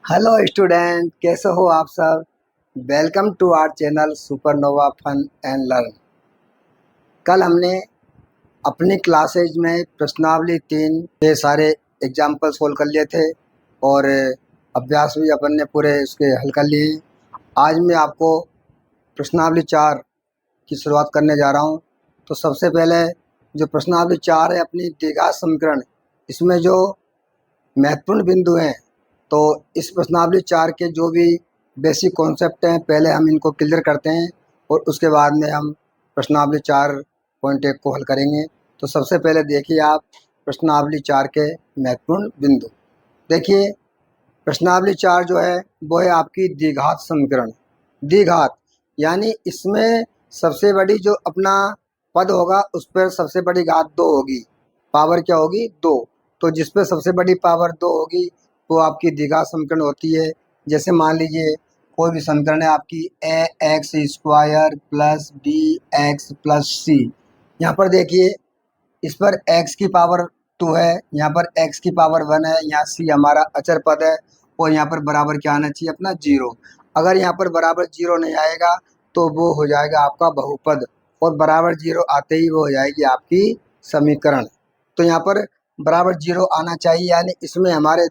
Hello student, कैसे हो आप सब। Welcome to our channel Supernova Fun and Learn. कल हमने अपनी क्लासेज में प्रश्नावली 3 के सारे एग्जाम्पल सोल्व कर लिए थे और अभ्यास भी अपन ने पूरे उसके हल कर लिए। आज मैं आपको प्रश्नावली 4 की शुरुआत करने जा रहा हूँ। तो सबसे पहले जो प्रश्नावली 4 है अपनी द्विघात समीकरण, इसमें जो महत्वपूर्ण बिंदु हैं, तो इस प्रश्नावली 4 के जो भी बेसिक कॉन्सेप्ट हैं पहले हम इनको क्लियर करते हैं और उसके बाद में हम प्रश्नावली 4.1 को हल करेंगे। तो सबसे पहले देखिए आप प्रश्नावली 4 के महत्वपूर्ण बिंदु। देखिए प्रश्नावली 4 जो है वो है आपकी द्विघात समीकरण। द्विघात यानी इसमें सबसे बड़ी जो अपना पद होगा उस पर सबसे बड़ी घात 2 होगी। पावर क्या होगी? 2। तो जिस पे सबसे बड़ी पावर 2 होगी वो आपकी द्विघात समीकरण होती है। जैसे मान लीजिए कोई भी समीकरण है आपकी A X square plus B X plus C. यहाँ पर देखिए इस पर x की पावर 2 है, यहाँ पर x की पावर 1 है, यहाँ c हमारा अचर पद है और यहाँ पर बराबर क्या आना चाहिए अपना 0। अगर यहाँ पर बराबर 0 नहीं आएगा तो वो हो जाएगा आपका बहुपद और बराबर 0 आते ही वो हो जाएगी आपकी समीकरण। तो यहाँ पर बराबर 0 आना चाहिए, यानी इसमें हमारे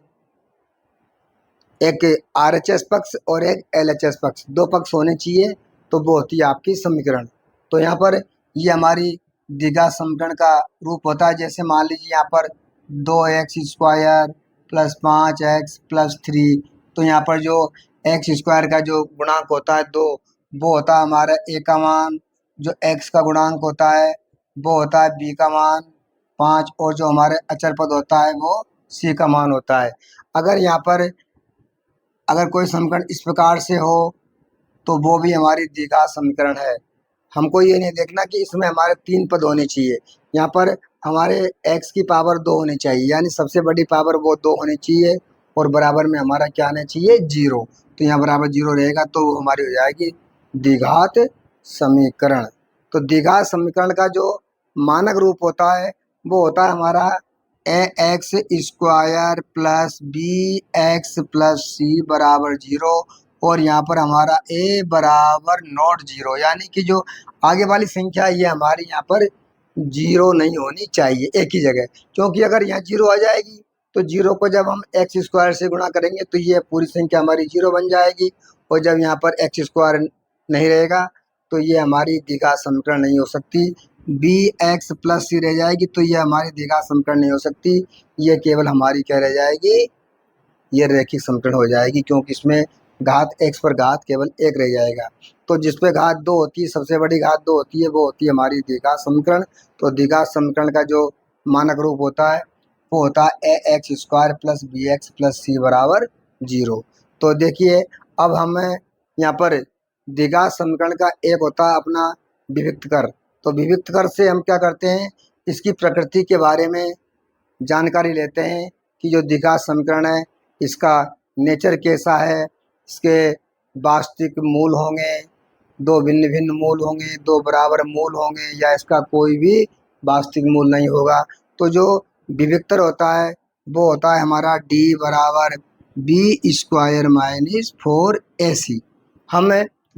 एक RHS पक्ष और एक LHS पक्ष, दो पक्ष होने चाहिए, तो वो होती है आपकी समीकरण। तो यहाँ पर ये हमारी द्विघात समीकरण का रूप होता है। जैसे मान लीजिए यहाँ पर 2x² प्लस 5x प्लस 3। तो यहाँ पर जो x² का जो गुणांक होता है 2, वो होता है हमारा a का मान। जो x का गुणांक होता है वो होता है b का मान 5 और जो हमारे अचर पद होता है वो c का मान होता है। अगर कोई समीकरण इस प्रकार से हो तो वो भी हमारी द्विघात समीकरण है। हमको ये नहीं देखना कि इसमें हमारे 3 पद होने चाहिए, यहाँ पर हमारे x की पावर 2 होनी चाहिए, यानी सबसे बड़ी पावर वो 2 होनी चाहिए और बराबर में हमारा क्या आना चाहिए? 0। तो यहाँ बराबर 0 रहेगा तो वो हमारी हो जाएगी द्विघात समीकरण। तो द्विघात समीकरण का जो मानक रूप होता है वो होता है हमारा ax² plus B X plus C बराबर 0 और यहाँ पर हमारा a बराबर नॉट 0, यानी कि जो आगे वाली संख्या ये हमारी यहाँ पर 0 नहीं होनी चाहिए एक ही जगह, क्योंकि अगर यहाँ 0 आ जाएगी तो 0 को जब हम x² से गुणा करेंगे तो ये पूरी संख्या हमारी 0 बन जाएगी और जब यहाँ पर x² नहीं रहेगा तो ये हमारी द्विघात समीकरण नहीं हो सकती। बी एक्स प्लस सी रह जाएगी तो ये हमारी द्विघात समीकरण नहीं हो सकती, ये केवल हमारी क्या रह जाएगी? ये रैखिक समीकरण हो जाएगी, क्योंकि इसमें घात x पर घात केवल 1 रह जाएगा। तो जिस पे घात 2 होती है, सबसे बड़ी घात 2 होती है, वो होती है हमारी द्विघात समीकरण। तो द्विघात समीकरण का जो मानक रूप होता है वो होता है ax² plus B X plus C बराबर 0। तो देखिए अब हमें यहाँ पर द्विघात समीकरण का एक होता है अपना विविक्त कर। तो विविक्त कर से हम क्या करते हैं, इसकी प्रकृति के बारे में जानकारी लेते हैं कि जो द्विघात समीकरण है इसका नेचर कैसा है, इसके वास्तविक मूल होंगे, दो भिन्न भिन्न मूल होंगे, दो बराबर मूल होंगे, या इसका कोई भी वास्तविक मूल नहीं होगा। तो जो विविक्तर होता है वो होता है हमारा d बराबर b² माइनस 4ac। हम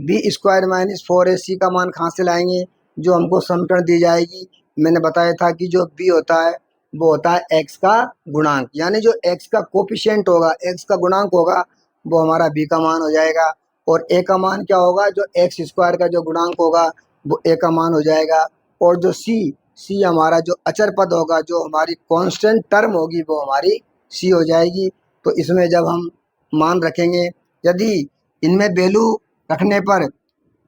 b² माइनस 4ac का मान कहाँ से लाएंगे? जो हमको समीकरण दी जाएगी, मैंने बताया था कि जो b होता है वो होता है x का गुणांक, यानी जो x का कोफिशिएंट होगा, x का गुणांक होगा, वो हमारा b का मान हो जाएगा। और a का मान क्या होगा? जो x² का जो गुणांक होगा वो a का मान हो जाएगा। और जो c हमारा जो अचर पद होगा, जो हमारी कांस्टेंट टर्म होगी, वो हमारी c हो जाएगी। तो इसमें जब हम मान रखेंगे, यदि इनमें वैल्यू रखने पर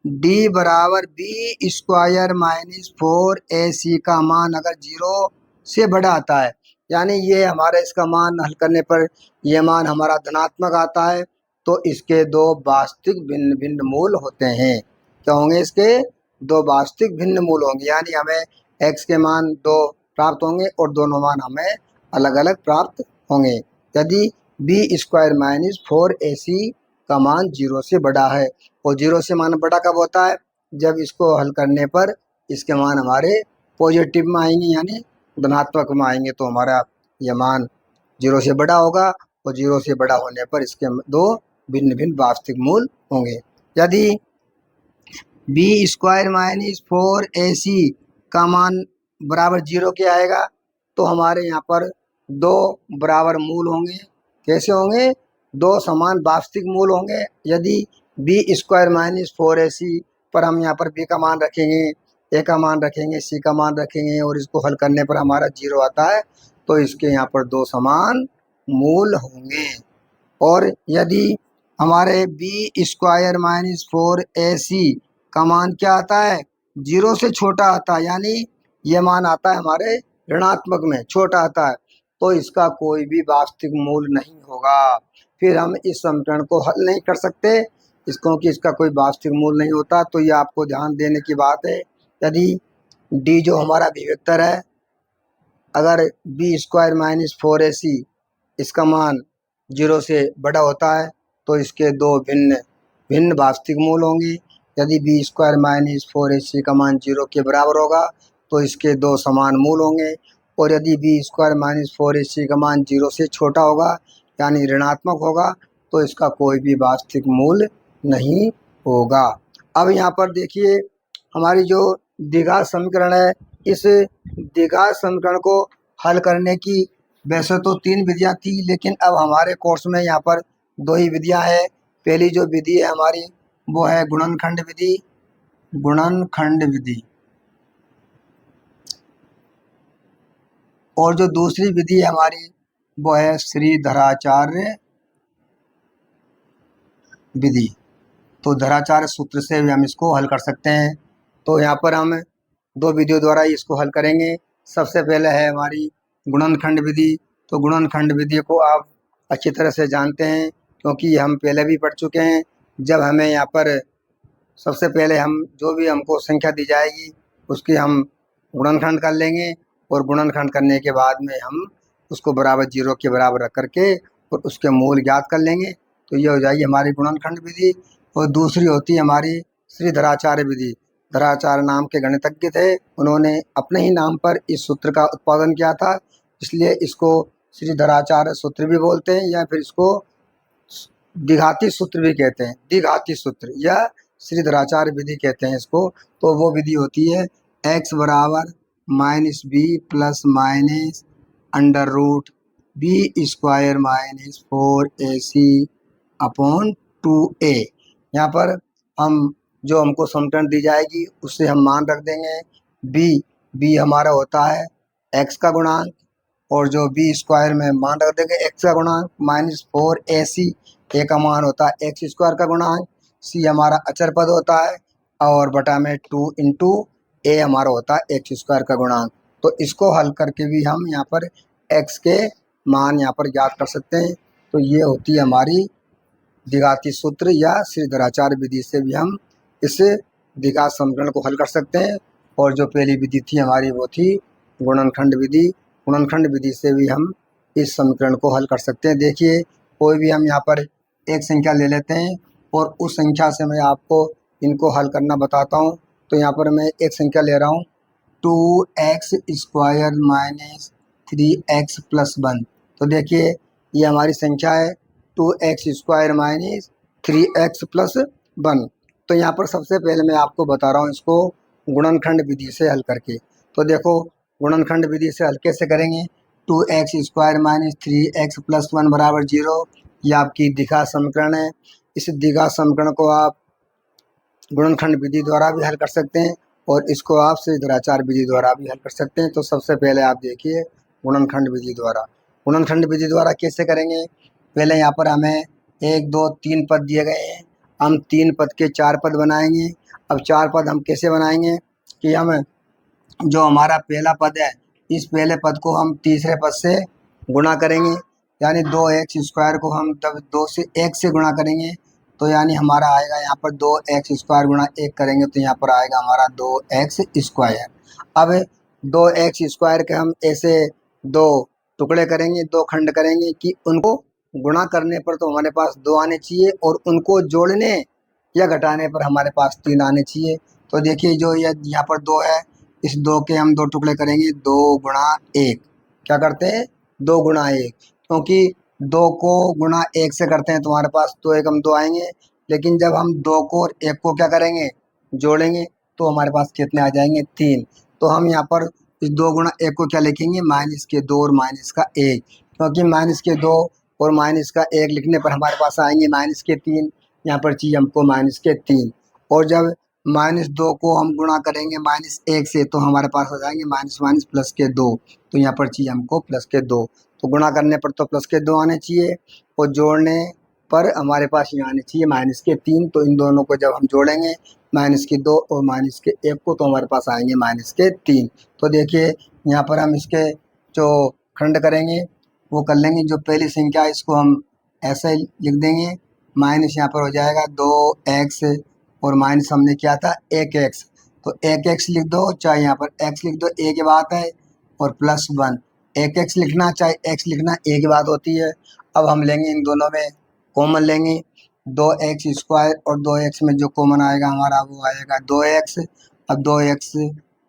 d बराबर b² माइनस 4ac का मान अगर 0 से बड़ा आता है, यानी ये हमारा इसका मान हल करने पर ये मान हमारा धनात्मक आता है, तो इसके दो वास्तविक भिन्न भिन्न मूल होते हैं। क्या होंगे? इसके दो वास्तविक भिन्न मूल होंगे, यानी हमें x के मान 2 प्राप्त होंगे और दोनों मान हमें अलग अलग प्राप्त होंगे यदि b² माइनस 4ac का मान 0 से बड़ा है। और 0 से मान बड़ा कब होता है? जब इसको हल करने पर इसके मान हमारे पॉजिटिव में आएंगे, यानी धनात्मक में आएंगे, तो हमारा ये मान 0 से बड़ा होगा। और 0 से बड़ा होने पर इसके दो भिन्न भिन्न वास्तविक मूल होंगे। यदि बी स्क्वायर माइनस 4ac का मान बराबर 0 के आएगा तो हमारे यहाँ पर दो बराबर मूल होंगे। कैसे होंगे? दो समान वास्तविक मूल होंगे। यदि बी स्क्वायर माइनस 4ac पर हम यहाँ पर बी का मान रखेंगे, ए का मान रखेंगे, सी का मान रखेंगे और इसको हल करने पर हमारा 0 आता है तो इसके यहाँ पर दो समान मूल होंगे। और यदि हमारे बी स्क्वायर माइनस 4ac का मान क्या आता है? 0 से छोटा आता है, यानी ये मान आता है हमारे ऋणात्मक में, छोटा आता है, तो इसका कोई भी वास्तविक मूल नहीं होगा। फिर हम इस समीकरण को हल नहीं कर सकते क्योंकि इसका कोई वास्तविक मूल नहीं होता। तो ये आपको ध्यान देने की बात है। यदि डी जो हमारा अभिव्यक्तर है, अगर बी स्क्वायर माइनस 4ac इसका मान 0 से बड़ा होता है तो इसके दो भिन्न भिन्न वास्तविक मूल होंगे। यदि बी स्क्वायर माइनस 4ac का मान 0 के बराबर होगा तो इसके दो समान मूल होंगे। और यदि बी स्क्वायर माइनस 4ac का मान 0 से छोटा होगा यानी ऋणात्मक होगा तो इसका कोई भी वास्तविक मूल नहीं होगा। अब यहाँ पर देखिए हमारी जो द्विघात समीकरण है, इस द्विघात समीकरण को हल करने की वैसे तो 3 विधियाँ थी, लेकिन अब हमारे कोर्स में यहाँ पर 2 ही विधियाँ हैं। पहली जो विधि है हमारी वो है गुणनखंड विधि, गुणनखंड विधि, और जो दूसरी विधि है हमारी वो है श्रीधराचार्य विधि। तो धराचार्य सूत्र से भी हम इसको हल कर सकते हैं। तो यहाँ पर हम 2 विधियों द्वारा इसको हल करेंगे। सबसे पहले है हमारी गुणनखंड विधि। तो गुणनखंड विधि को आप अच्छी तरह से जानते हैं क्योंकि हम पहले भी पढ़ चुके हैं। जब हमें यहाँ पर सबसे पहले हम जो भी हमको संख्या दी जाएगी उसकी हम गुणनखंड कर लेंगे और गुणनखंड करने के बाद में हम उसको बराबर 0 के बराबर रख करके और उसके मूल ज्ञात कर लेंगे। तो ये हो जाएगी हमारी गुणनखंड विधि। और दूसरी होती है हमारी श्रीधराचार्य विधि। धराचार्य नाम के गणितज्ञ थे, उन्होंने अपने ही नाम पर इस सूत्र का उत्पादन किया था, इसलिए इसको श्रीधराचार्य सूत्र भी बोलते हैं या फिर इसको द्विघाती सूत्र भी कहते हैं। द्विघाती सूत्र या श्रीधराचार्य विधि कहते हैं इसको। तो वो विधि होती है x बराबर minus B plus minus under root B square minus 4ac upon 2a। यहाँ पर हम जो हमको समीकरण दी जाएगी उससे हम मान रख देंगे। बी हमारा होता है x का गुणांक और जो बी स्क्वायर में मान रख देंगे x का गुणांक माइनस 4ac, a का मान होता है x स्क्वायर का गुणांक, c हमारा अचर पद होता है और बटा में 2 इंटू a हमारा होता है x स्क्वायर का गुणांक। तो इसको हल करके भी हम यहाँ पर x के मान यहाँ पर ज्ञात कर सकते हैं। तो ये होती है हमारी द्विघाती सूत्र या श्रीधराचार्य विधि से भी हम इस द्विघात समीकरण को हल कर सकते हैं। और जो पहली विधि थी हमारी वो थी गुणनखंड विधि। गुणनखंड विधि से भी हम इस समीकरण को हल कर सकते हैं। देखिए कोई भी हम यहाँ पर एक संख्या ले लेते हैं और उस संख्या से मैं आपको इनको हल करना बताता हूँ। तो यहाँ पर मैं एक संख्या ले रहा हूँ 2x square minus 3x plus 1। तो देखिए ये हमारी संख्या है 2x square minus 3x plus 1। तो यहाँ पर सबसे पहले मैं आपको बता रहा हूँ इसको गुणनखंड विधि से हल करके। तो देखो गुणनखंड विधि से हल कैसे करेंगे। 2x square minus 3x plus 1 बराबर 0, यह आपकी द्विघात समीकरण है। इस द्विघात समीकरण को आप गुणनखंड विधि द्वारा भी हल कर सकते हैं और इसको आप श्रीधराचार्य विधि द्वारा भी हल कर सकते हैं। तो सबसे पहले आप देखिए गुणनखंड विधि द्वारा। गुणनखंड विधि द्वारा कैसे करेंगे। पहले यहाँ पर हमें 1 2 3 पद दिए गए हैं, हम 3 पद के 4 पद बनाएंगे। अब 4 पद हम कैसे बनाएंगे कि हम जो हमारा पहला पद है इस पहले पद को हम तीसरे पद से गुणा करेंगे, यानी 2x स्क्वायर को हम तब 2 से 1 से गुणा करेंगे तो यानी हमारा आएगा यहाँ पर 2x स्क्वायर गुणा 1 करेंगे तो यहाँ पर आएगा हमारा 2x स्क्वायर। अब 2x स्क्वायर के हम ऐसे 2 टुकड़े करेंगे, 2 खंड करेंगे कि उनको गुणा करने पर तो हमारे पास 2 आने चाहिए और उनको जोड़ने या घटाने पर हमारे पास 3 आने चाहिए। तो देखिए जो ये यहाँ पर 2 है, इस 2 के हम 2 टुकड़े करेंगे, 2 गुणा 1। क्या करते हैं 2 गुणा 1, क्योंकि दो को गुणा एक से करते हैं तो हमारे पास दो एकम दो आएंगे, लेकिन जब हम दो को और एक को क्या करेंगे, जोड़ेंगे, तो हमारे पास कितने आ जाएंगे, तीन। तो हम यहाँ पर इस दो गुणा एक को क्या लिखेंगे, माइनस के दो और माइनस का एक, क्योंकि माइनस के दो और माइनस का एक लिखने पर हमारे पास आएंगे माइनस के तीन। यहाँ पर चाहिए हमको माइनस के तीन। और जब माइनस दो को हम गुणा करेंगे माइनस एक से, तो हमारे पास हो जाएंगे माइनस माइनस प्लस के दो। तो यहाँ पर चाहिए हमको प्लस के दो। तो गुणा करने पर तो प्लस के दो आने चाहिए, और जोड़ने पर हमारे पास यहाँ आने चाहिए माइनस के तीन। तो इन दोनों को जब हम जोड़ेंगे, माइनस के दो और माइनस के एक को, तो हमारे पास आएंगे माइनस के तीन। तो देखिए यहाँ पर हम इसके जो खंड करेंगे वो कर लेंगे। जो पहली संख्या है इसको हम ऐसे लिख देंगे, माइनस यहाँ पर हो जाएगा दो एक्स, और माइनस हमने किया था एक एक्स, तो एक एक्स लिख दो, चाहे यहाँ पर एक्स लिख दो, एक ही बात है। और प्लस वन, एक एक्स लिखना चाहे एक्स लिखना एक ही बात होती है। अब हम लेंगे इन दोनों में कॉमन लेंगे, दो एक्स स्क्वायर और दो एक्स में जो कॉमन आएगा हमारा वो आएगा दो एक्स। अब दो एक्स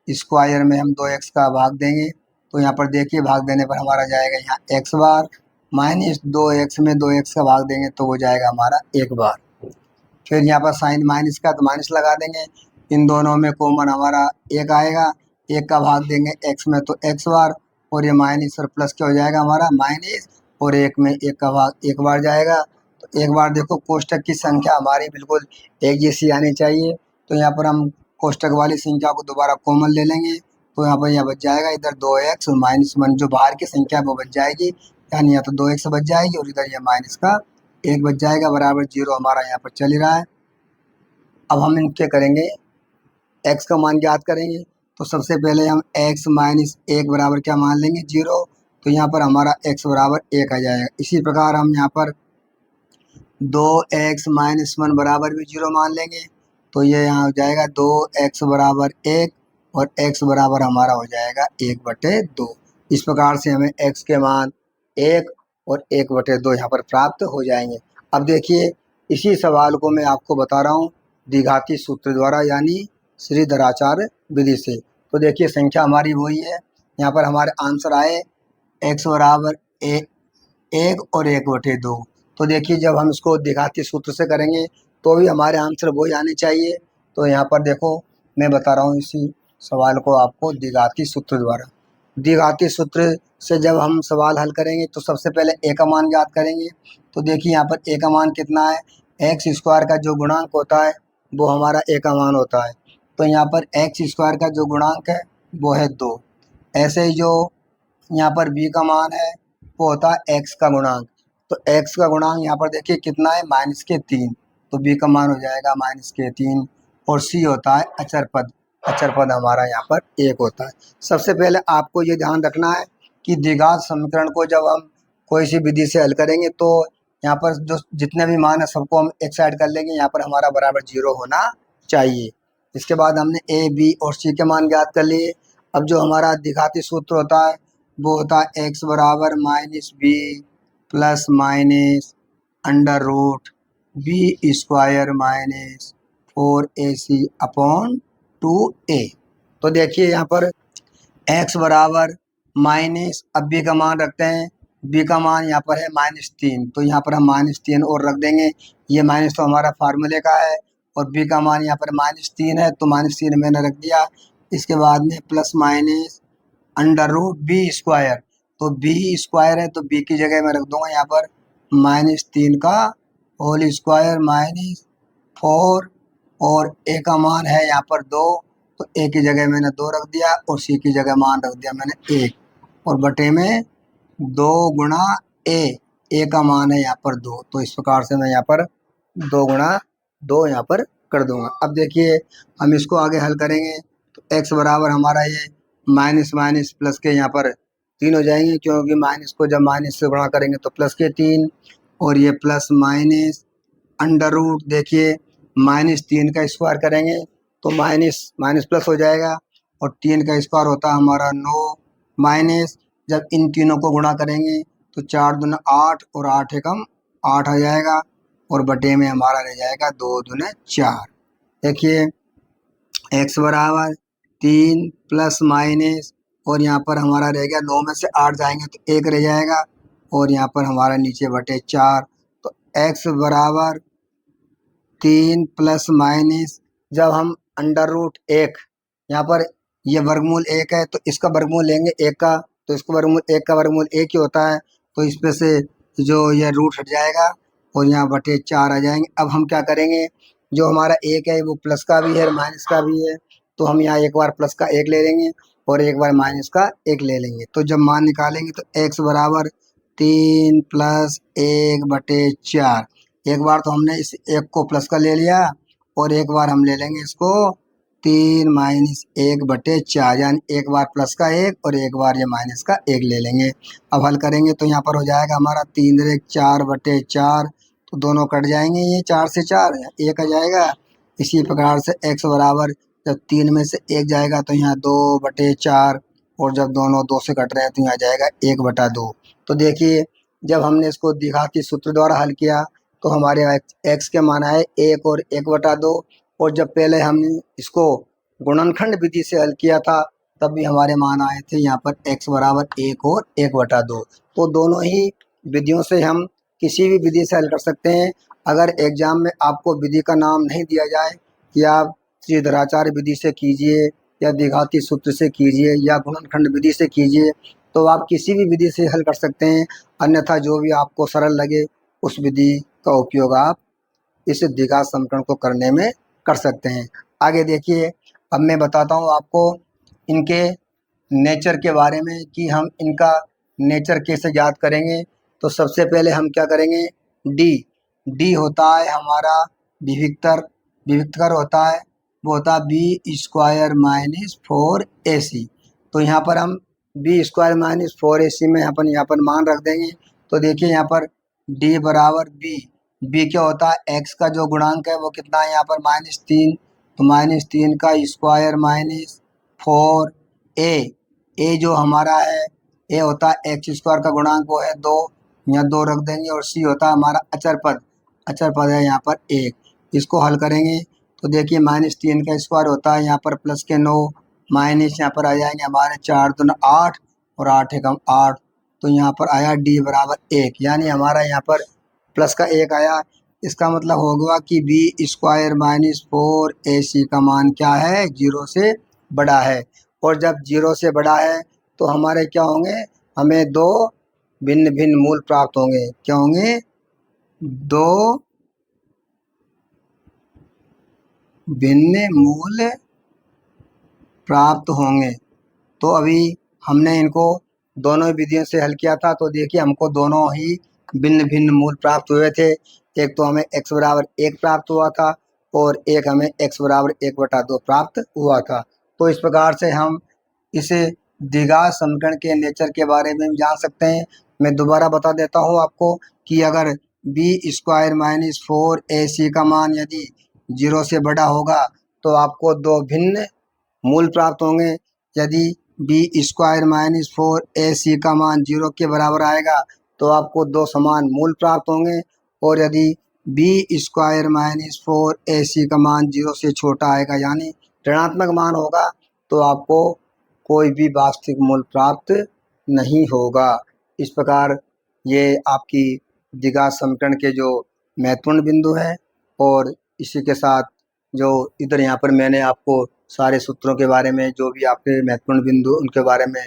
स्क्वायर में हम दो एक्स का भाग देंगे, तो यहाँ पर देखिए भाग देने पर हमारा जाएगा यहाँ एक्स बार, माइनस दो एक्स में दो एक्स का भाग देंगे तो वो जाएगा हमारा एक बार। फिर यहाँ पर साइन माइनस का, तो माइनस लगा देंगे। इन दोनों में कॉमन हमारा एक आएगा, एक का भाग देंगे एक्स में तो एक्स बार, और ये माइनस और प्लस क्या हो जाएगा हमारा माइनस, और एक में एक का भाग एक बार जाएगा। तो एक बार देखो कोष्टक की संख्या हमारी बिल्कुल एक जैसी आनी चाहिए। तो यहाँ पर हम कोष्टक वाली संख्या को दोबारा कॉमन ले लेंगे, तो यहाँ पर यह बच जाएगा इधर दो एक्स और माइनस वन, जो बाहर की संख्या है वो बच जाएगी, यानी यहाँ तो दो एक्स बच जाएगी और इधर यह माइनस का एक बच जाएगा, बराबर जीरो हमारा यहाँ पर चल ही रहा है। अब हम इनके करेंगे x का मान ज्ञात करेंगे, तो सबसे पहले हम x माइनस एक बराबर क्या मान लेंगे, जीरो। तो यहाँ पर हमारा x बराबर एक आ जाएगा। इसी प्रकार हम यहाँ पर दो एक्स माइनस वन बराबर भी जीरो मान लेंगे, तो ये यहाँ हो जाएगा दो एक्स बराबर एक, और x बराबर हमारा हो जाएगा एक बटे दो। इस प्रकार से हमें x के मान एक और एक बटे दो यहाँ पर प्राप्त हो जाएंगे। अब देखिए इसी सवाल को मैं आपको बता रहा हूँ द्विघाती सूत्र द्वारा, यानी श्रीधराचार्य विधि से। तो देखिए संख्या हमारी वही है, यहाँ पर हमारे आंसर आए x बराबर एक और एक बटे दो। तो देखिए जब हम इसको द्विघाती सूत्र से करेंगे तो भी हमारे आंसर वही आने चाहिए। तो यहाँ पर देखो मैं बता रहा हूँ इसी सवाल को आपको द्विघाती सूत्र द्वारा। द्विघाती सूत्र से जब हम सवाल हल करेंगे तो सबसे पहले ए का मान ज्ञात करेंगे। तो देखिए यहाँ पर ए का मान कितना है, एक्स स्क्वायर का जो गुणांक होता है वो हमारा ए का मान होता है। तो यहाँ पर एक्स स्क्वायर का जो गुणांक है वो है दो। ऐसे ही जो यहाँ पर बी का मान है वो होता है एक्स का गुणांक। तो एक्स का गुणांक यहाँ पर देखिए कितना है, माइनस के तीन। तो बी का मान हो जाएगा माइनस के तीन। और सी होता है अचर पद, अचर पद हमारा यहाँ पर एक होता है। सबसे पहले आपको ये ध्यान रखना है कि द्विघात समीकरण को जब हम कोई सी विधि से हल करेंगे तो यहाँ पर जो जितने भी मान है सबको हम एक साइड कर लेंगे, यहाँ पर हमारा बराबर जीरो होना चाहिए। इसके बाद हमने ए बी और सी के मान ज्ञात कर लिए। अब जो हमारा द्विघाती सूत्र होता है वो होता है एक्स बराबर minus B plus minus under root B square minus four A C upon two A. तो देखिए यहाँ पर x बराबर माइनस, अब b का मान रखते हैं, b का मान यहाँ पर है माइनस तीन, तो यहाँ पर हम माइनस तीन और रख देंगे। ये माइनस तो हमारा फार्मूले का है, और b का मान यहाँ पर माइनस तीन है तो माइनस तीन मैंने रख दिया। इसके बाद में plus minus under root B square, तो बी स्क्वायर है तो बी की जगह मैं रख दूंगा यहाँ पर माइनस तीन का होल स्क्वायर माइनस फोर, और ए का मान है यहाँ पर दो, तो ए की जगह मैंने दो रख दिया और सी की जगह मान रख दिया मैंने एक, और बटे में दो गुणा ए का मान है यहाँ पर दो। तो इस प्रकार से मैं यहाँ पर दो गुणा दो यहाँ पर कर दूंगा। अब देखिए हम इसको आगे हल करेंगे तो एक्स बराबर हमारा ये माइनस माइनस प्लस के यहाँ पर तीन हो जाएंगे, क्योंकि माइनस को जब माइनस से गुणा करेंगे तो प्लस के तीन, और ये प्लस माइनस अंडर रूट, देखिए माइनस तीन का स्क्वायर करेंगे तो माइनस माइनस प्लस हो जाएगा, और तीन का स्क्वायर होता है हमारा नौ, माइनस जब इन तीनों को गुणा करेंगे तो चार दूना आठ और आठ एकम आठ आ जाएगा, और बटे में हमारा रह जाएगा दो दूने चार। देखिए एक्स बराबर तीन प्लस माइनस, और यहाँ पर हमारा रह गया नौ में से आठ जाएंगे तो एक रह जाएगा, और यहाँ पर हमारा नीचे बटे 4। तो x बराबर 3 प्लस माइनस, जब हम अंडर रूट 1, यहाँ पर ये वर्गमूल 1 है तो इसका वर्गमूल लेंगे 1 का, तो इसका वर्गमूल 1 का वर्गमूल 1 ही होता है, तो इसमें से जो यह रूट हट जाएगा और यहाँ बटे 4 आ जाएंगे। अब हम क्या करेंगे, जो हमारा 1 है वो प्लस का भी है माइनस का भी है, तो हम यहाँ एक बार प्लस का 1 ले लेंगे और एक बार माइनस का 1 ले लेंगे। तो जब मान निकालेंगे तो x बराबर 3 प्लस 1 बटे 4। एक बार तो हमने इस 1 को प्लस का ले लिया और एक बार हम ले लेंगे इसको 3 माइनस 1 बटे 4, यानी एक बार प्लस का 1 और एक बार ये माइनस का 1 ले लेंगे। अब हल करेंगे तो यहाँ पर हो जाएगा हमारा 3 3 4 बटे 4, तो दोनों कट जाएंगे, ये 4 से 4 1 आ जाएगा। इसी प्रकार से x बराबर, जब 3 में से 1 जाएगा तो यहाँ 2 बटे 4, और जब दोनों 2 से कट रहे हैं तो यहाँ जाएगा 1 बटा 2। तो देखिए जब हमने इसको द्विघाती सूत्र द्वारा हल किया तो हमारे x के मान आए 1 और 1 बटा 2, और जब पहले हमने इसको गुणनखंड विधि से हल किया था तब भी हमारे मान आए थे यहाँ पर x बराबर 1 और 1 बटा 2। तो दोनों ही विधियों से हम किसी भी विधि से हल कर सकते हैं। अगर एग्जाम में आपको विधि का नाम नहीं दिया जाए कि आप श्रीधराचार्य विधि से कीजिए या द्विघाती सूत्र से कीजिए या गुणनखंड विधि से कीजिए, तो आप किसी भी विधि से हल कर सकते हैं। अन्यथा जो भी आपको सरल लगे उस विधि का उपयोग आप इस द्विघात समीकरण को करने में कर सकते हैं। आगे देखिए, अब मैं बताता हूँ आपको इनके नेचर के बारे में कि हम इनका नेचर कैसे याद करेंगे। तो सबसे पहले हम क्या करेंगे, डी होता है हमारा विविक्तर होता है, वो होता है बी स्क्वायर माइनस 4ac। तो यहाँ पर हम बी स्क्वायर माइनस 4ac में यहाँ पर मान रख देंगे। तो देखिए यहाँ पर डी बराबर बी क्या होता है, एक्स का जो गुणांक है वो कितना है यहाँ पर -3, तो -3 का स्क्वायर माइनस 4a जो हमारा है, ए होता है एक्स स्क्वायर का गुणांक वो है 2, यहाँ 2 रख देंगे, और सी होता है हमारा अचर पद है यहाँ पर 1। इसको हल करेंगे तो देखिए -3 का स्क्वायर होता है यहाँ पर प्लस के 9, माइनस यहाँ पर आ जाएंगे हमारे 4 दूनी 8 और 8 एकम 8, तो यहाँ पर आया डी बराबर 1, यानी हमारा यहाँ पर प्लस का 1 आया। इसका मतलब होगा कि बी स्क्वायर माइनस 4ac का मान क्या है, 0 से बड़ा है। और जब 0 से बड़ा है तो हमारे क्या होंगे, हमें 2 भिन्न भिन्न मूल प्राप्त होंगे। क्या होंगे, 2 भिन्न मूल प्राप्त होंगे। तो अभी हमने इनको दोनों विधियों से हल किया था, तो देखिए हमको दोनों ही भिन्न भिन्न मूल प्राप्त हुए थे। एक तो हमें x बराबर 1 प्राप्त हुआ था और एक हमें x बराबर 1 बटा 2 प्राप्त हुआ था। तो इस प्रकार से हम इस द्विघात समीकरण के नेचर के बारे में जान सकते हैं। मैं दोबारा बता देता हूँ आपको कि अगर बी स्क्वायर माइनस 4ac का मान यदि 0 से बड़ा होगा तो आपको 2 भिन्न मूल प्राप्त होंगे। यदि बी स्क्वायर माइनस 4ac का मान 0 के बराबर आएगा तो आपको 2 समान मूल प्राप्त होंगे, और यदि बी स्क्वायर माइनस 4ac का मान 0 से छोटा आएगा यानी ऋणात्मक मान होगा तो आपको कोई भी वास्तविक मूल प्राप्त नहीं होगा। इस प्रकार ये आपकी द्विघात समीकरण के जो महत्वपूर्ण बिंदु हैं, और इसी के साथ जो इधर यहाँ पर मैंने आपको सारे सूत्रों के बारे में जो भी आपके महत्वपूर्ण बिंदु उनके बारे में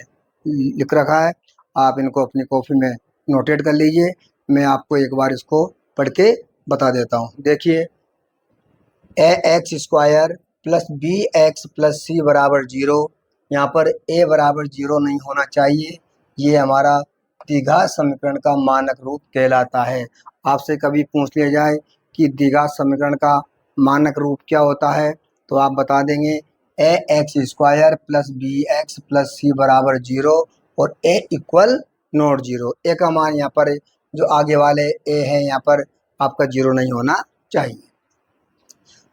लिख रखा है, आप इनको अपनी कॉपी में नोटेट कर लीजिए। मैं आपको एक बार इसको पढ़ के बता देता हूँ। देखिए, A X square plus B X plus C बराबर 0, यहाँ पर ए बराबर 0 नहीं होना चाहिए। ये हमारा द्विघात समीकरण का मानक रूप कहलाता है। आपसे कभी पूछ लिया जाए कि द्विघात समीकरण का मानक रूप क्या होता है, तो आप बता देंगे A X square plus B X plus C बराबर 0 और ए इक्वल नॉट 0। ए का मान यहाँ पर जो आगे वाले ए है यहाँ पर आपका 0 नहीं होना चाहिए।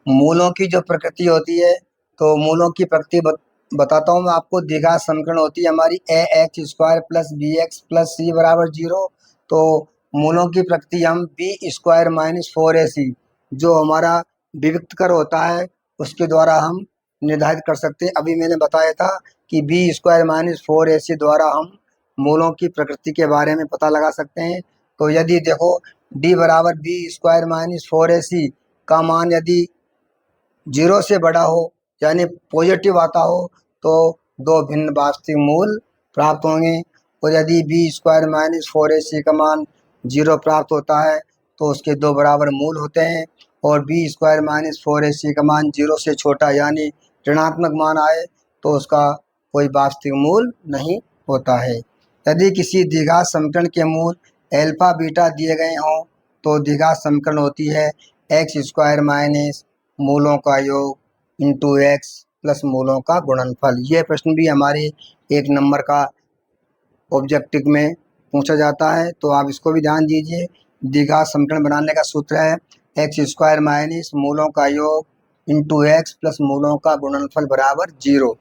मूलों की जो प्रकृति होती है, तो मूलों की प्रकृति बताता हूँ मैं आपको। द्विघात समीकरण होती है हमारी A X square plus B X plus C बराबर 0। तो मूलों की प्रकृति हम बी स्क्वायर माइनस 4ac जो हमारा विविक्तकर होता है उसके द्वारा हम निर्धारित कर सकते हैं। अभी मैंने बताया था कि बी स्क्वायर माइनस 4ac द्वारा हम मूलों की प्रकृति के बारे में पता लगा सकते हैं। तो यदि देखो d बराबर बी स्क्वायर माइनस 4ac का मान यदि 0 से बड़ा हो यानी पॉजिटिव आता हो तो दो भिन्न वास्तविक मूल प्राप्त होंगे। और यदि बी स्क्वायर माइनस 4ac का मान 0 प्राप्त होता है तो उसके दो बराबर मूल होते हैं। और बी स्क्वायर माइनस 4ac का मान 0 से छोटा यानी ऋणात्मक मान आए तो उसका कोई वास्तविक मूल नहीं होता है। यदि किसी द्विघात समीकरण के मूल अल्फा बीटा दिए गए हों तो द्विघात समीकरण होती है एक्स स्क्वायर माइनस मूलों का योग इंटू एक्स प्लस मूलों का गुणनफल। यह प्रश्न भी हमारे 1 नंबर का ऑब्जेक्टिव में पूछा जाता है, तो आप इसको भी ध्यान दीजिए। द्विघात समीकरण बनाने का सूत्र है एक्स स्क्वायर माइनस मूलों का योग इंटू एक्स प्लस मूलों का गुणनफल बराबर 0।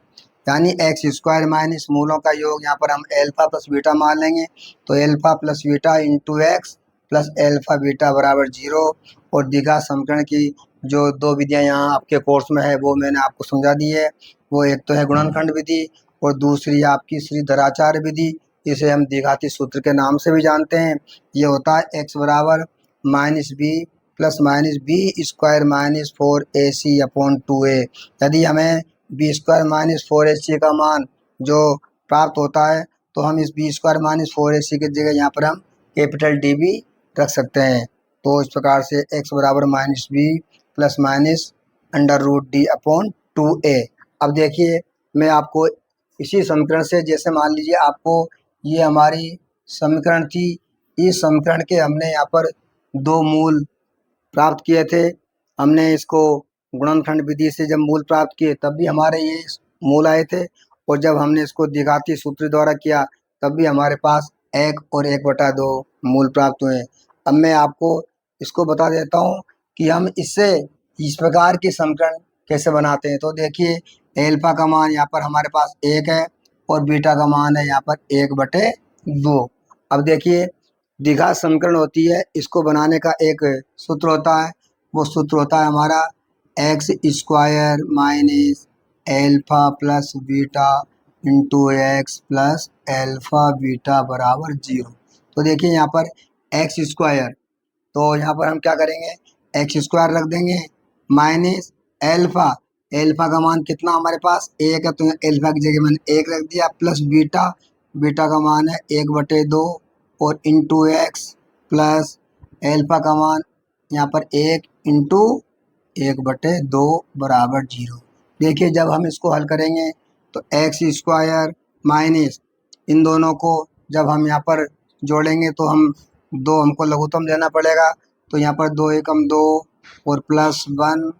यानी एक्स स्क्वायर माइनस मूलों का योग यहाँ पर हम एल्फा प्लस बीटा मान लेंगे, तो alpha plus beta into x plus alpha beta बराबर 0। और द्विघात समीकरण की जो दो विधियाँ यहाँ आपके कोर्स में है वो मैंने आपको समझा दी है। वो एक तो है गुणनखंड विधि और दूसरी आपकी श्रीधराचार्य विधि, इसे हम द्विघाती सूत्र के नाम से भी जानते हैं। ये होता है एक्स बराबर minus B plus minus B square minus 4ac upon 2a। यदि हमें बी स्क्वायर माइनस 4ac का मान जो प्राप्त होता है तो हम इस बी स्क्वायर माइनस 4ac की जगह यहाँ पर हम कैपिटल डी भी रख सकते हैं। तो इस प्रकार से एक्स बराबर minus B plus minus under root D upon 2a। अब देखिए मैं आपको इसी समीकरण से, जैसे मान लीजिए आपको ये हमारी समीकरण थी, इस समीकरण के हमने यहाँ पर दो मूल प्राप्त किए थे। हमने इसको गुणनखंड विधि से जब मूल प्राप्त किए तब भी हमारे ये मूल आए थे, और जब हमने इसको द्विघाती सूत्र द्वारा किया तब भी हमारे पास 1 और 1/2 मूल प्राप्त हुए। अब मैं आपको इसको बता देता हूँ कि हम इससे इस प्रकार के समीकरण कैसे बनाते हैं। तो देखिए एल्फा का मान यहाँ पर हमारे पास 1 है और बीटा का मान है यहाँ पर 1/2। अब देखिए द्विघात समीकरण होती है, इसको बनाने का एक सूत्र होता है, वो सूत्र होता है हमारा x square minus alpha plus beta into x plus alpha beta बराबर 0। तो देखिए यहाँ पर एक्स स्क्वायर, तो यहाँ पर हम क्या करेंगे एक्स स्क्वायर रख देंगे माइनस एल्फा, एल्फा का मान कितना हमारे पास 1 है तो एल्फा की जगह मैंने 1 रख दिया, प्लस बीटा, बीटा का मान है 1/2 और इंटू एक्स प्लस एल्फा का मान यहाँ पर 1 इंटू 1/2 बराबर 0। देखिए जब हम इसको हल करेंगे तो एक्स स्क्वायर माइनस इन दोनों को जब हम यहाँ पर जोड़ेंगे तो हम दो हमको लघुत्तम लेना पड़ेगा, तो यहाँ पर 2 एकम 2 और प्लस 1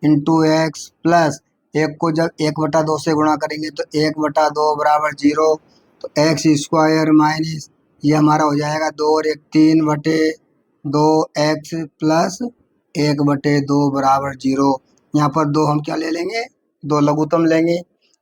इंटू एक्स प्लस 1 को जब 1/2 से गुणा करेंगे तो 1/2 बराबर 0। तो एक्स स्क्वायर माइनस ये हमारा हो जाएगा 2 और 1 3/2 एक्स प्लस 1/2 बराबर 0। यहाँ पर दो हम क्या ले लेंगे, दो लघुत्तम लेंगे,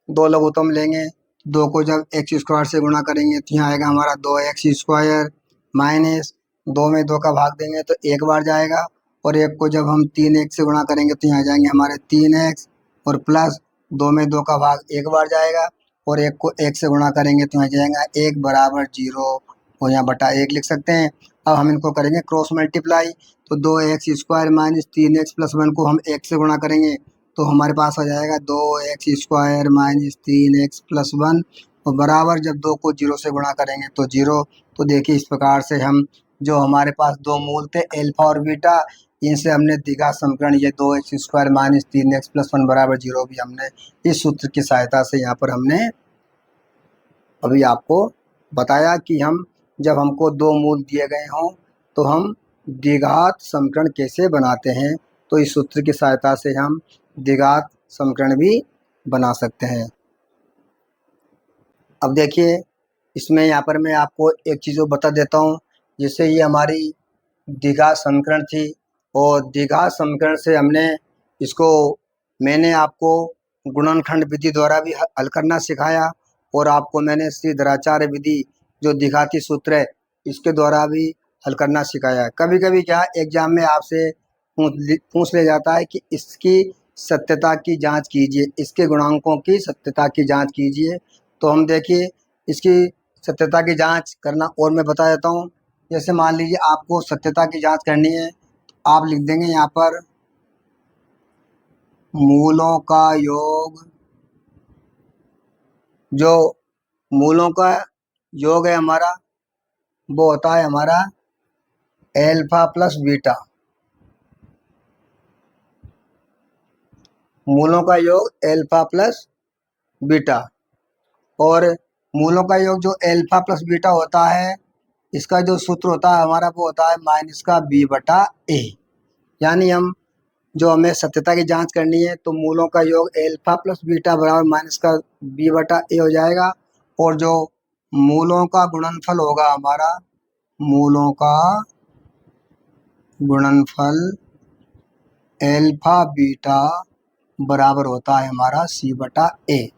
दो लघुत्तम लेंगे, दो को जब एक्स स्क्वायर से गुणा करेंगे तो यहाँ आएगा हमारा 2x स्क्वायर माइनस 2 में 2 का भाग देंगे तो 1 बार जाएगा, और 1 को जब हम 3x से गुणा करेंगे तो यहाँ जाएंगे हमारे 3x और प्लस 2 में 2 का भाग 1 बार जाएगा, और 1 को 1 से गुणा करेंगे तो यहाँ जाएगा 1 बराबर 0 और यहाँ बटा 1 लिख सकते हैं। अब हम इनको करेंगे क्रॉस मल्टीप्लाई, तो 2x square minus 3x plus 1 को हम 1 से गुणा करेंगे तो हमारे पास आ जाएगा 2x square minus 3x plus 1 और बराबर जब 2 को 0 से गुणा करेंगे तो 0। तो देखिए इस प्रकार से हम जो हमारे पास दो मूल थे एल्फा और बीटा, इनसे हमने द्विघात समीकरण ये 2x square minus 3x plus 1 बराबर 0 भी हमने इस सूत्र की सहायता से यहाँ पर हमने अभी आपको बताया कि हम जब हमको दो मूल दिए गए हों तो हम द्विघात समीकरण कैसे बनाते हैं। तो इस सूत्र की सहायता से हम द्विघात समीकरण भी बना सकते हैं। अब देखिए इसमें यहाँ पर मैं आपको एक चीज़ और बता देता हूँ, जिससे ये हमारी द्विघात समीकरण थी, और द्विघात समीकरण से हमने इसको मैंने आपको गुणनखंड विधि द्वारा भी हल करना सिखाया, और आपको मैंने श्रीधराचार्य विधि जो द्विघाती सूत्र है इसके द्वारा भी हल करना सिखाया। कभी कभी क्या एग्जाम में आपसे पूछ ले जाता है कि इसकी सत्यता की जांच कीजिए, इसके गुणांकों की सत्यता की जांच कीजिए। तो हम देखिए इसकी सत्यता की जांच करना और मैं बता देता हूँ। जैसे मान लीजिए आपको सत्यता की जांच करनी है, तो आप लिख देंगे यहाँ पर मूलों का योग, जो मूलों का योग है हमारा वो होता है हमारा एल्फा प्लस बीटा। मूलों का योग एल्फा प्लस बीटा। और मूलों का योग जो एल्फा प्लस बीटा होता है, इसका जो सूत्र होता है हमारा वो होता है माइनस का बी बटा ए। यानी हम जो हमें सत्यता की जांच करनी है तो मूलों का योग एल्फा प्लस बीटा बराबर माइनस का बी बटा ए हो जाएगा। और जो मूलों का गुणनफल होगा हमारा, मूलों का गुणनफल एल्फा बीटा बराबर होता है हमारा सी बटा ए।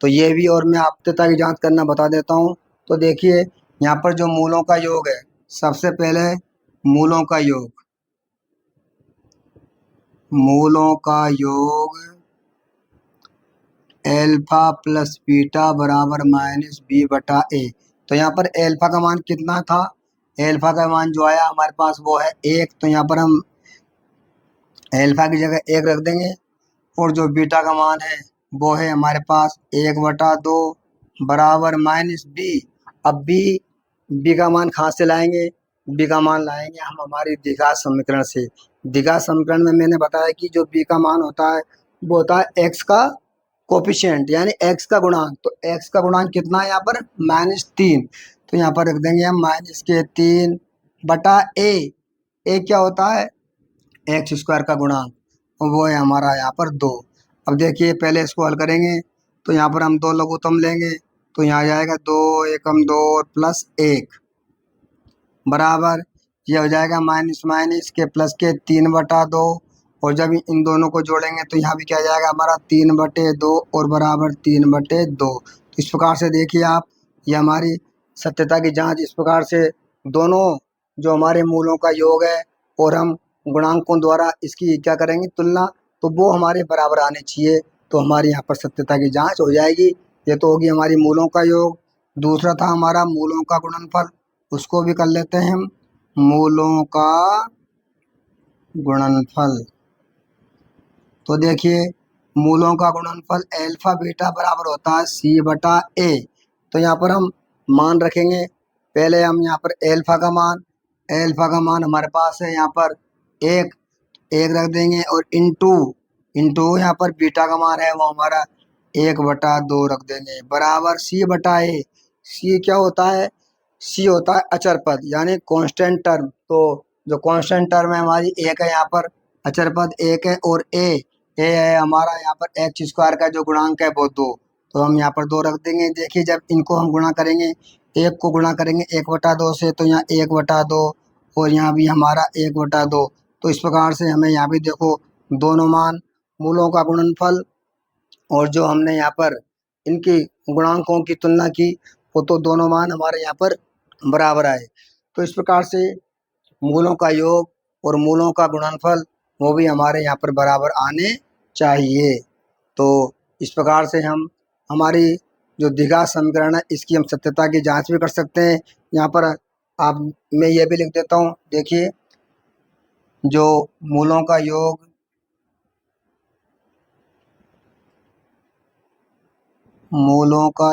तो ये भी और मैं सत्यता की जांच करना बता देता हूँ। तो देखिए यहाँ पर जो मूलों का योग है, सबसे पहले मूलों का योग, मूलों का योग एल्फा प्लस बीटा बराबर माइनस बी बटा ए। तो यहाँ पर एल्फा का मान कितना था, एल्फा का मान जो आया हमारे पास वो है 1। तो यहाँ पर हम एल्फा की जगह 1 रख देंगे। और जो बीटा का मान है वो है हमारे पास 1/2 बराबर माइनस बी। अब बी का मान कहाँ से लाएंगे, बी का मान लाएंगे हम हमारी द्विघात समीकरण से। द्विघात समीकरण में मैंने बताया कि जो बी का मान होता है वो होता है एक्स का कोफिशिएंट यानी एक्स का गुणांक। तो एक्स का गुणांक कितना है यहाँ पर -3। तो यहाँ पर रख देंगे हम माइनस के 3 बटा ए क्या होता है एक्स स्क्वायर का गुणांक, वो है हमारा यहाँ पर 2। अब देखिए पहले इसको हल करेंगे तो यहाँ पर हम 2 लघुत्तम लेंगे तो यहाँ आ जाएगा 2 एकम 2 और प्लस 1 बराबर ये हो जाएगा माइनस माइनस के प्लस के 3/2। और जब इन दोनों को जोड़ेंगे तो यहाँ भी क्या आ जाएगा हमारा 3/2 और बराबर 3/2। तो इस प्रकार से देखिए आप, ये हमारी सत्यता की जांच इस प्रकार से दोनों जो हमारे मूलों का योग है और हम गुणांकों द्वारा इसकी क्या करेंगे तुलना, तो वो हमारे बराबर आने चाहिए। तो हमारी यहाँ पर सत्यता की जांच हो जाएगी। ये तो होगी हमारी मूलों का योग। दूसरा था हमारा मूलों का गुणनफल, उसको भी कर लेते हैं हम। मूलों का गुणनफल, तो देखिए मूलों का गुणनफल एल्फा बीटा बराबर होता है सी बटा ए। तो यहाँ पर हम मान रखेंगे, पहले हम यहाँ पर एल्फा का मान हमारे पास है यहाँ पर 1 रख देंगे और इंटू यहाँ पर बीटा का मान है वो हमारा 1/2 रख देंगे बराबर सी बटा ए। सी क्या होता है, सी होता है अचर पद यानी कांस्टेंट टर्म। तो जो कांस्टेंट टर्म है हमारी 1 है यहाँ पर, अचर पद 1 है। और ए है हमारा यहाँ पर एक्स स्क्वायर का जो गुणांक है वो 2। तो हम यहाँ पर 2 रख देंगे। देखिए जब इनको हम गुणा करेंगे, 1 को गुणा करेंगे 1/2 से तो यहाँ 1/2 और यहाँ भी हमारा 1/2। तो इस प्रकार से हमें यहाँ भी देखो दोनों मान मूलों का गुणनफल और जो हमने यहाँ पर इनकी गुणांकों की तुलना की वो तो दोनों मान हमारे यहाँ पर बराबर आए। तो इस प्रकार से मूलों का योग और मूलों का गुणनफल वो भी हमारे यहाँ पर बराबर आने चाहिए। तो इस प्रकार से हम हमारी जो द्विघात समीकरण है इसकी हम सत्यता की जांच भी कर सकते हैं। यहाँ पर आप मैं ये भी लिख देता हूँ, देखिए जो मूलों का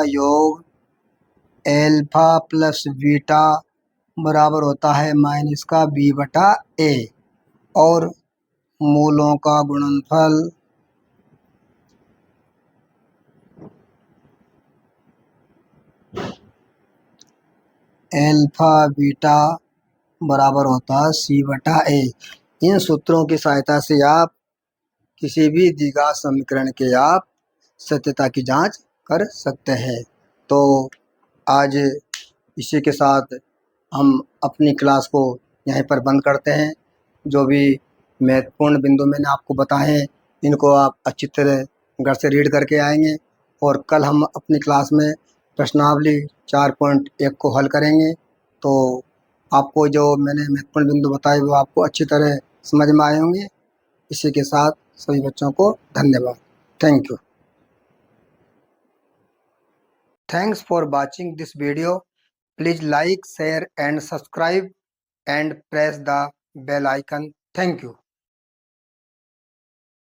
योग एल्फा प्लस बीटा बराबर होता है माइनस का बी बटा ए। और मूलों का गुणनफल एल्फा बीटा बराबर होता है सी बटा ए। इन सूत्रों की सहायता से आप किसी भी द्विघात समीकरण के आप सत्यता की जांच कर सकते हैं। तो आज इसी के साथ हम अपनी क्लास को यहीं पर बंद करते हैं। जो भी महत्वपूर्ण बिंदु मैंने आपको बताए हैं इनको आप अच्छी तरह घर से रीड करके आएंगे और कल हम अपनी क्लास में प्रश्नावली 4.1 को हल करेंगे। तो आपको जो मैंने महत्वपूर्ण बिंदु बताए वो आपको अच्छी तरह समझ में आए होंगे। इसी के साथ सभी बच्चों को धन्यवाद। Thank you. Thanks for watching this video. Please like, share and subscribe and press the bell icon. Thank you.